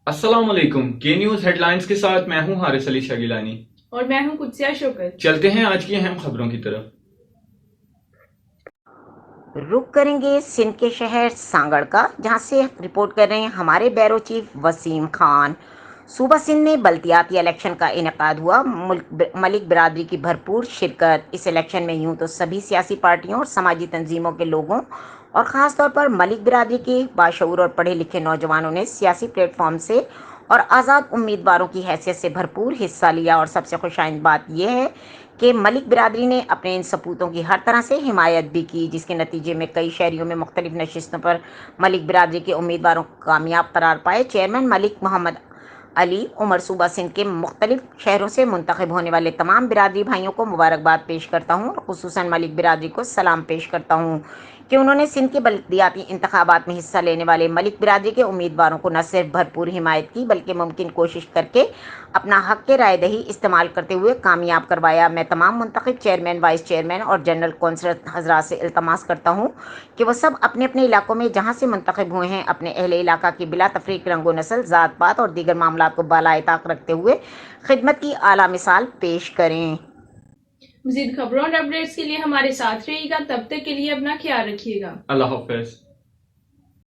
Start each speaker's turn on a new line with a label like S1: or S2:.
S1: السلام علیکم، کے نیوز ہیڈ لائنز کے ساتھ میں ہوں حارث علی شاہ گیلانی
S2: اور میں ہوں قدسیہ شوکت۔
S1: چلتے ہیں آج کی اہم خبروں کی طرف۔
S3: رخ کریں گے سندھ کے شہر سانگڑ کا، جہاں سے رپورٹ کر رہے ہیں ہمارے بیورو چیف وسیم خان۔ صوبہ سندھ میں بلدیاتی الیکشن کا انعقاد ہوا، ملک برادری کی بھرپور شرکت۔ اس الیکشن میں یوں تو سبھی سیاسی پارٹیوں اور سماجی تنظیموں کے لوگوں اور خاص طور پر ملک برادری کے باشعور اور پڑھے لکھے نوجوانوں نے سیاسی پلیٹ فارم سے اور آزاد امیدواروں کی حیثیت سے بھرپور حصہ لیا۔ اور سب سے خوش آئند بات یہ ہے کہ ملک برادری نے اپنے ان سپوتوں کی ہر طرح سے حمایت بھی کی، جس کے نتیجے میں کئی شہریوں میں مختلف نشستوں پر ملک برادری کے امیدواروں کو کامیاب قرار پائے۔ چیئرمین ملک محمد علی عمر صوبہ سندھ کے مختلف شہروں سے منتخب ہونے والے تمام برادری بھائیوں کو مبارکباد پیش کرتا ہوں اور خصوصاً ملک برادری کو سلام پیش کرتا ہوں کہ انہوں نے سندھ کے بلدیاتی انتخابات میں حصہ لینے والے ملک برادری کے امیدواروں کو نہ صرف بھرپور حمایت کی بلکہ ممکن کوشش کر کے اپنا حق رائے دہی استعمال کرتے ہوئے کامیاب کروایا۔ میں تمام منتخب چیئرمین، وائس چیئرمین اور جنرل کونسلر حضرات سے التماس کرتا ہوں کہ وہ سب اپنے اپنے علاقوں میں جہاں سے منتخب ہوئے ہیں اپنے اہل علاقہ کی بلا تفریق رنگ و نسل، ذات پات اور دیگر معاملات کو بالائے طاق رکھتے ہوئے خدمت کی اعلیٰ مثال پیش کریں۔
S2: مزید خبروں اور اپڈیٹس کے لیے ہمارے ساتھ رہیے گا، تب تک کے لیے اپنا خیال رکھیے گا۔
S1: اللہ حافظ۔